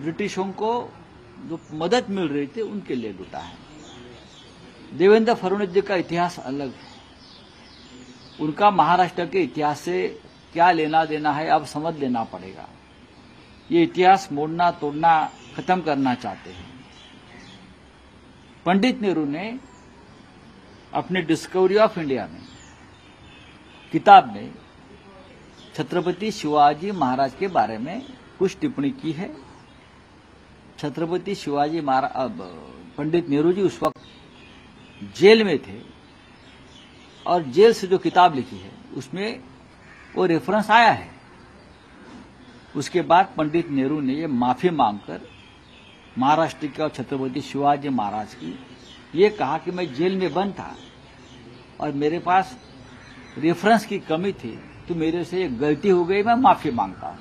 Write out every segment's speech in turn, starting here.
ब्रिटिशों को जो मदद मिल रही थी उनके लिए लूटा है। देवेंद्र फडणवीस जी का इतिहास अलग है। उनका महाराष्ट्र के इतिहास से क्या लेना देना है अब समझ लेना पड़ेगा। ये इतिहास मोड़ना तोड़ना खत्म करना चाहते हैं। पंडित नेहरू ने अपने डिस्कवरी ऑफ इंडिया में किताब में छत्रपति शिवाजी महाराज के बारे में कुछ टिप्पणी की है। छत्रपति शिवाजी महाराज, पंडित नेहरू जी उस वक्त जेल में थे और जेल से जो किताब लिखी है उसमें वो रेफरेंस आया है। उसके बाद पंडित नेहरू ने ये माफी मांगकर महाराष्ट्र के और छत्रपति शिवाजी महाराज की ये कहा कि मैं जेल में बंद था और मेरे पास रेफरेंस की कमी थी, तो मेरे से ये गलती हो गई, मैं माफी मांगता हूं।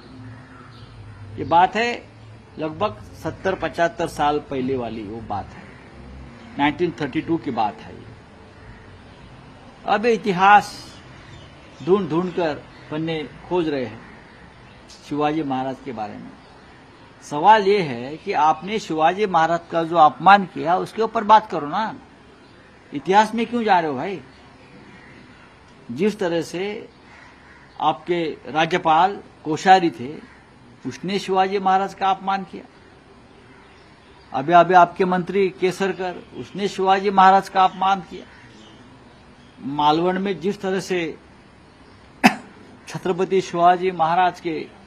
ये बात है लगभग 70-75 साल पहले वाली वो बात है, 1932 की बात है। अब इतिहास ढूंढ ढूंढ कर पन्ने खोज रहे हैं शिवाजी महाराज के बारे में। सवाल ये है कि आपने शिवाजी महाराज का जो अपमान किया उसके ऊपर बात करो ना, इतिहास में क्यों जा रहे हो भाई। जिस तरह से आपके राज्यपाल कोश्यारी थे, उसने शिवाजी महाराज का अपमान किया। अभी आपके मंत्री केसरकर, उसने शिवाजी महाराज का अपमान किया। मालवण में जिस तरह से छत्रपति शिवाजी महाराज के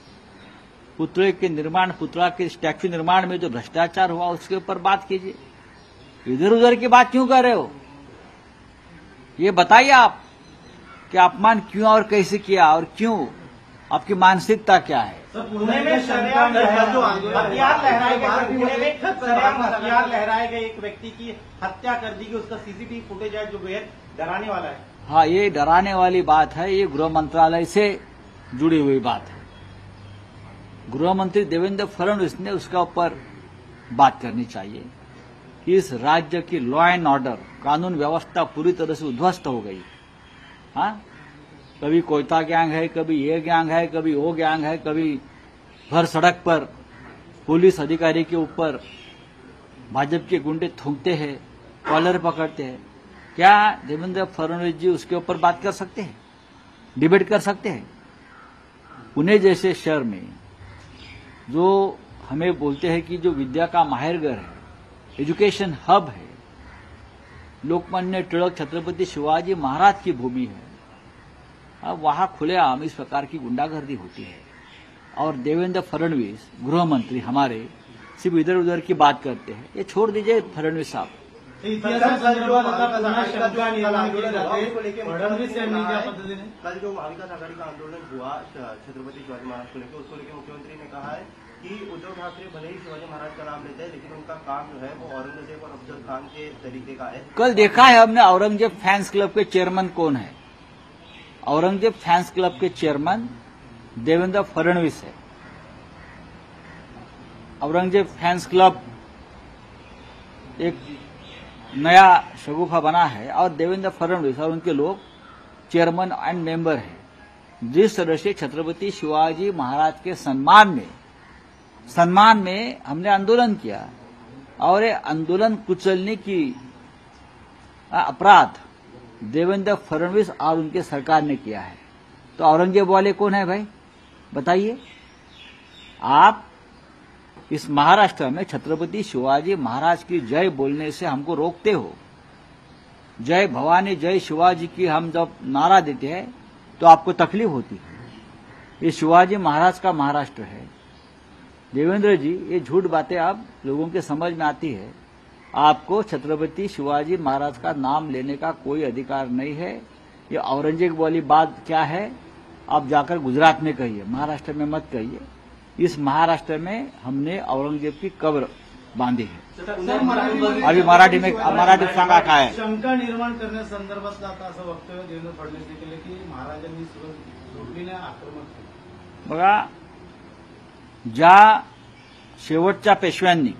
पुतला के स्टैच्यू निर्माण में जो भ्रष्टाचार हुआ उसके ऊपर बात कीजिए। इधर उधर की बात क्यों कर रहे हो, ये बताइए आप कि अपमान क्यों और कैसे किया और क्यों, आपकी मानसिकता क्या है। पुणे में शरेआम हथियार लहराए गए एक व्यक्ति की हत्या कर दी गई, उसका सीसीटीवी फुटेज है जो बेहद डराने वाला है। हाँ, ये डराने वाली बात है, ये गृह मंत्रालय से जुड़ी हुई बात है। गृह मंत्री देवेंद्र फडणवीस ने उसका ऊपर बात करनी चाहिए कि इस राज्य की लॉ एंड ऑर्डर, कानून व्यवस्था पूरी तरह से उद्ध्वस्त हो गई। हाँ, कभी कोयता गैंग है, कभी ये गैंग है, कभी वो गैंग है, कभी भर सड़क पर पुलिस अधिकारी के ऊपर भाजपा के गुंडे थूकते हैं, कॉलर पकड़ते हैं। क्या देवेंद्र फडणवीस जी उसके ऊपर बात कर सकते हैं, डिबेट कर सकते हैं? पुणे जैसे शहर में जो हमें बोलते हैं कि जो विद्या का माहिरगर है, एजुकेशन हब है, लोकमान्य टिळक छत्रपति शिवाजी महाराज की भूमि है, अब वहां खुलेआम इस प्रकार की गुंडागर्दी होती है और देवेंद्र फडणवीस गृह मंत्री हमारे सिर्फ इधर उधर की बात करते हैं। ये छोड़ दीजिए फडणवीस साहब। कल जो महाविकास आघाड़ी का आंदोलन हुआ छत्रपति शिवाजी महाराज को लेकर, उसको लेकर मुख्यमंत्री ने कहा है कि उद्धव ठाकरे भले ही शिवाजी महाराज का नाम लेते हैं लेकिन उनका काम जो है वो औरंगजेब और अफजल खान के तरीके का है। कल देखा है हमने औरंगजेब फैंस क्लब के चेयरमैन कौन है। औरंगजेब फैंस क्लब के चेयरमैन देवेंद्र फडणवीस है। औरंगजेब फैंस क्लब एक नया शगुफा बना है और देवेंद्र फडणवीस और उनके लोग चेयरमैन एंड मेंबर हैं। जिस तरह से छत्रपति शिवाजी महाराज के सम्मान में हमने आंदोलन किया और ये आंदोलन कुचलने की अपराध देवेंद्र फडणवीस और उनके सरकार ने किया है। तो औरंगजेब वाले कौन है भाई, बताइए आप। इस महाराष्ट्र में छत्रपति शिवाजी महाराज की जय बोलने से हमको रोकते हो। जय भवानी जय शिवाजी की हम जब नारा देते हैं तो आपको तकलीफ होती है। ये शिवाजी महाराज का महाराष्ट्र है। देवेंद्र जी, ये झूठ बातें आप लोगों के समझ में आती है। आपको छत्रपति शिवाजी महाराज का नाम लेने का कोई अधिकार नहीं है। ये औरंगजेब वाली बात क्या है, आप जाकर गुजरात में कहिए, महाराष्ट्र में मत कहिए। इस महाराष्ट्र में हमने औरंगजेब की कब्र बांधी है। अभी मराठी सांगा काय शंका निर्माण करण्यासंदर्भात आता असं वक्तव्य देवेंद्र फडणवीस केलं की महाराजांनी जोडलीने आक्रमक केलं। बघा, ज्या शेवटच्या पेशव्यांनी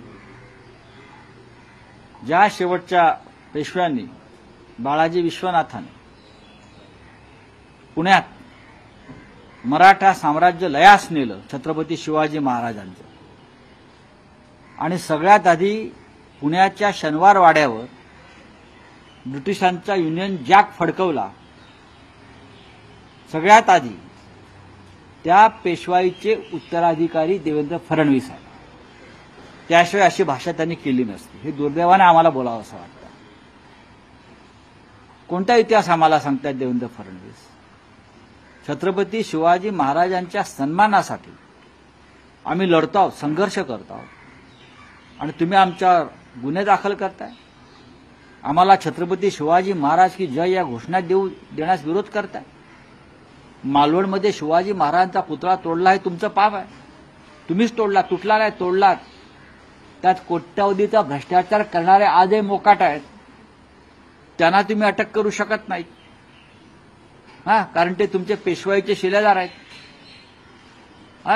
बाळाजी विश्वनाथाने पुण्यात मराठा साम्राज्य लयास नेलं छत्रपती शिवाजी महाराजांचं, आणि सगळ्यात आधी पुण्याच्या शनिवार वाड्यावर ब्रिटिशांचा युनियन जॅक फडकवला. सगळ्यात आधी त्या पेशवाईचे उत्तराधिकारी देवेंद्र फडणवीस आहेत. त्याशिवाय अशी भाषा त्यांनी केली नसती. हे दुर्दैवाने आम्हाला बोलावं असं वाटतं. कोणता इतिहास आम्हाला सांगतात देवेंद्र फडणवीस? छत्रपती शिवाजी महाराजांच्या सन्मानासाठी आम्ही लढतो आहोत, संघर्ष करतो आहोत, आणि तुम्ही आमच्यावर गुन्हे दाखल करताय. आम्हाला छत्रपती शिवाजी महाराज की जय या घोषणा देण्यास विरोध करताय. मालवणमध्ये शिवाजी महाराजांचा पुतळा तोडला हे तुमचं पाप आहे. तुम्हीच तोडला, तुटला नाही, तोडलात. त्यात कोट्यावधीचा भ्रष्टाचार करणारे आजही मोकाट आहेत. त्यांना तुम्ही अटक करू शकत नाही. कारण ते तुमचे पेशवाईचे शिलेदार आहेत.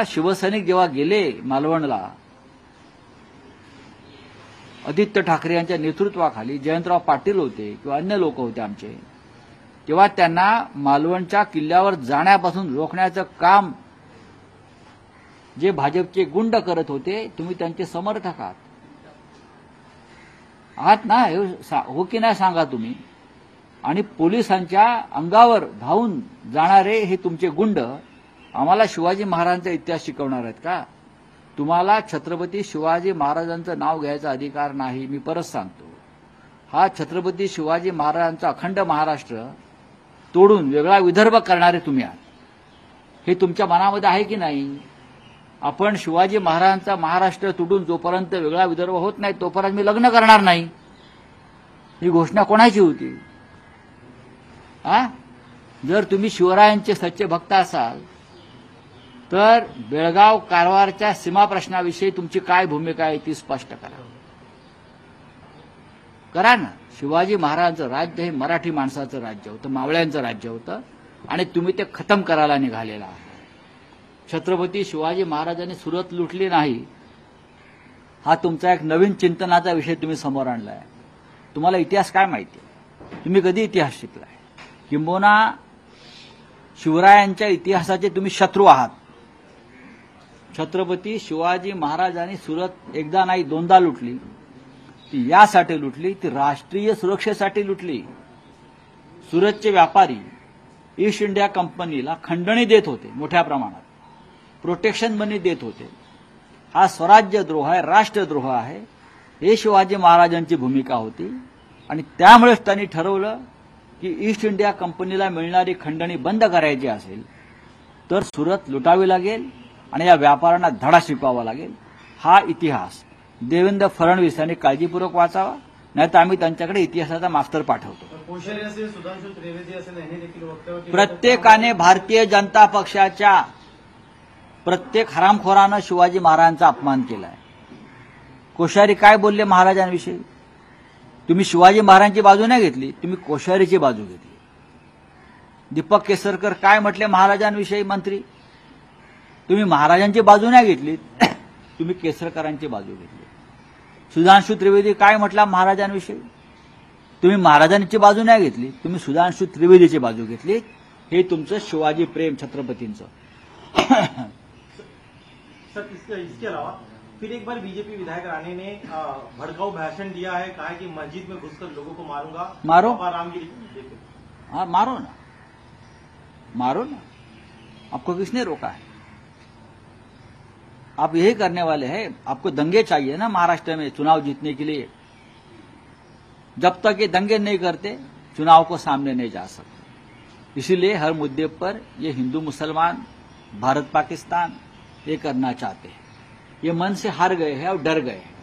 शिवसैनिक जेव्हा गेले मालवणला आदित्य ठाकरे यांच्या नेतृत्वाखाली, जयंतराव पाटील होते किंवा अन्य लोक होते आमचे, तेव्हा त्यांना मालवणच्या किल्ल्यावर जाण्यापासून रोखण्याचं काम जे भाजपचे गुंड करत होते, तुम्ही त्यांचे समर्थक आहात ना? हो की नाही सांगा तुम्ही. आणि पोलिसांच्या अंगावर धावून जाणारे हे तुमचे गुंड आम्हाला शिवाजी महाराजांचा इतिहास शिकवणार आहेत का? तुम्हाला छत्रपती शिवाजी महाराजांचं नाव घ्यायचा अधिकार नाही. मी परत सांगतो, हा छत्रपती शिवाजी महाराजांचा अखंड महाराष्ट्र तोडून वेगळा विदर्भ करणारे तुम्ही आहात. हे तुमच्या मनामध्ये आहे की नाही? आपण शिवाजी महाराजांचा महाराष्ट्र तोडून जोपर्यंत वेगळा विदर्भ होत नाही तोपर्यंत मी लग्न करणार नाही. ही घोषणा कोणाची होती? जर तुम्ही शिवरायांचे सच्चे भक्त असाल तर बेळगाव कारवारच्या सीमा प्रश्नाविषयी तुमची काय भूमिका आहे ती स्पष्ट करा ना. शिवाजी महाराजांचं राज्य हे मराठी माणसाचं राज्य होतं, मावळ्यांचं राज्य होतं, आणि तुम्ही ते खतम करायला निघालेला आहे. छत्रपती शिवाजी महाराजांनी सुरत लुटली नाही हा तुमचा एक नवीन चिंतनाचा विषय तुम्ही समोर आणलाय. तुम्हाला इतिहास काय माहिती आहे? तुम्ही कधी इतिहास शिकलाय? किंबहुना शिवरायांच्या इतिहासाचे तुम्ही शत्रू आहात. छत्रपती शिवाजी महाराजांनी सुरत एकदा नाही दोनदा लुटली. ती यासाठी लुटली, ती राष्ट्रीय सुरक्षेसाठी लुटली. सुरतचे व्यापारी ईस्ट इंडिया कंपनीला खंडणी देत होते, मोठ्या प्रमाणात प्रोटेक्शन मनी देत होते. हा स्वराज्यद्रोह आहे, राष्ट्रद्रोह आहे. हे शिवाजी महाराजांची भूमिका होती. आणि त्यामुळेच त्यांनी ठरवलं की ईस्ट इंडिया कंपनीला मिळणारी खंडणी बंद करायची असेल तर सुरत लुटावी लागेल आणि या व्यापाऱ्यांना धडा शिकवावा लागेल. हा इतिहास देवेंद्र फडणवीस यांनी काळजीपूर्वक वाचावा, नाहीतर आम्ही त्यांच्याकडे इतिहासाचा मास्तर पाठवतो. प्रत्येकाने भारतीय जनता पक्षाच्या प्रत्येक हरामखोरानं शिवाजी महाराजांचा अपमान केलाय. कोश्यारी काय बोलले महाराजांविषयी? तुम्ही शिवाजी महाराजांची बाजू नाही घेतली, तुम्ही कोश्यारीची बाजू घेतली. दीपक केसरकर काय म्हटले महाराजांविषयी? मंत्री, तुम्ही महाराजांची बाजू नाही घेतली, तुम्ही केसरकरांची बाजू घेतली. सुधांशु त्रिवेदी काय म्हटला महाराजांविषयी? तुम्ही महाराजांची बाजू नाही घेतली, तुम्ही सुधांशु त्रिवेदीची बाजू घेतली. हे तुमचं शिवाजी प्रेम छत्रपतींचं. सर, इसके अलावा फिर एक बार बीजेपी विधायक राणे ने भड़काऊ भाषण दिया है, कहा है कि मस्जिद में घुसकर लोगों को मारूंगा. मारो, रामगिरी. हाँ मारो ना, मारो ना. आपको किसने रोका है? आप यही करने वाले हैं. आपको दंगे चाहिए ना महाराष्ट्र में चुनाव जीतने के लिए. जब तक ये दंगे नहीं करते चुनाव को सामने नहीं जा सकते. इसीलिए हर मुद्दे पर ये हिंदू मुसलमान, भारत पाकिस्तान ये करना चाहते हैं. ये मन से हार गए हैं और डर गए हैं.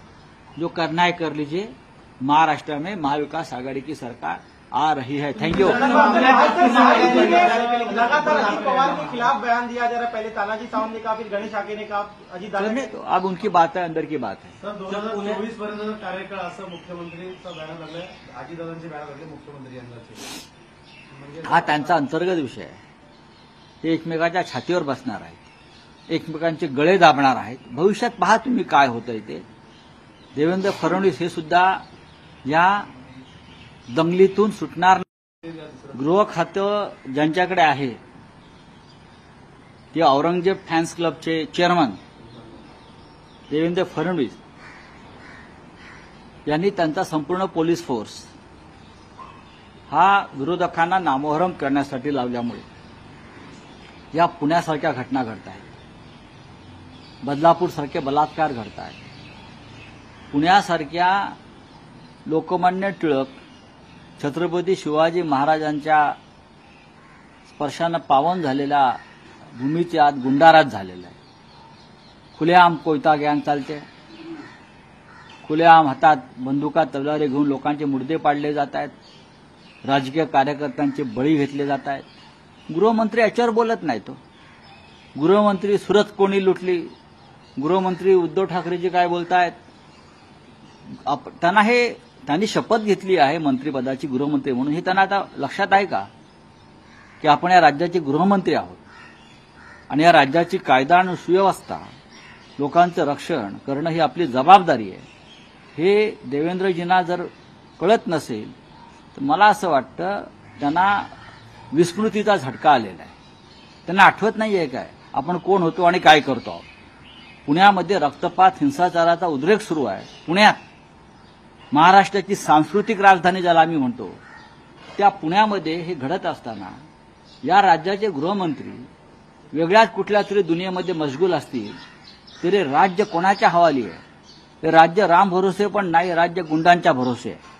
जो करना है कर लीजिए. महाराष्ट्र में महाविकास आघाड़ी की सरकार आ रही है. Thank you. लगातार अजित पवार के खिलाफ बयान दिया जा रहा है. पहले तानाजी सावंत ने कहा, फिर गणेश आके ने कहा, अजित दादा. तो अब उनकी बात है, अंदर की बात है. सर, 2024 पर्यंत कार्यकाळ असं मुख्यमंत्रीचा बॅनर लागलाय, अजितदादांचे बॅनर लागले मुख्यमंत्री यंदाचे. हा त्यांचा अंतर्गत विषय आहे. ते एकमेकाच्या छातीवर बसणार आहेत, एकमेकांचे गळे दाबणार आहेत. भविष्यात पहा तुम्ही काय होतंय ते. देवेंद्र फडणवीस हे सुद्धा या दंगलीतून सुटणार. गृह खातं ज्यांच्याकडे आहे ते औरंगजेब फॅन्स क्लबचे चेअरमन देवेंद्र फडणवीस यांनी त्यांचा संपूर्ण पोलीस फोर्स हा विरोधकांना नामोहरम करण्यासाठी लावल्यामुळे या पुण्यासारख्या घटना घडत आहेत, बदलापूरसारखे बलात्कार घडत आहेत. पुण्यासारख्या लोकमान्य टिळक छत्रपती शिवाजी महाराजांच्या स्पर्शानं पावन झालेल्या भूमीच्या आत गुंडाराज झालेला आहे. खुलेआम कोयता गँग चालते, खुलेआम हातात बंदुका तलवारी घेऊन लोकांचे मुर्दे पाडले जात आहेत, राजकीय कार्यकर्त्यांचे बळी घेतले जात आहेत. गृहमंत्री याच्यावर बोलत नाही. तो गृहमंत्री सुरत कोणी लुटली, गृहमंत्री उद्धव ठाकरेजी काय बोलतायत, त्यांनी शपथ घेतली आहे मंत्रिपदाची, गृहमंत्री म्हणून. हे त्यांना आता लक्षात आहे का की आपण या राज्याचे गृहमंत्री आहोत आणि या राज्याची कायदा आणि सुव्यवस्था, लोकांचं रक्षण करणं ही आपली जबाबदारी आहे. हे देवेंद्रजींना जर कळत नसेल तर मला असं वाटतं त्यांना विस्मृतीचा झटका आलेला आहे. त्यांना आठवत नाहीये काय आपण कोण होतो आणि काय करतो आहोत. पुण्यामध्ये रक्तपात हिंसाचाराचा उद्रेक सुरू आहे. पुण्यात महाराष्ट्राची सांस्कृतिक राजधानी ज्याला आम्ही म्हणतो, त्या पुण्यामध्ये हे घडत असताना या राज्याचे गृहमंत्री वेगळ्याच कुठल्या तरी दुनियेमध्ये मशगूल असतील. तरी राज्य कोणाच्या हवाली आहे? हे राज्य राम भरोसे पण नाही, राज्य गुंडांच्या भरोसे आहे.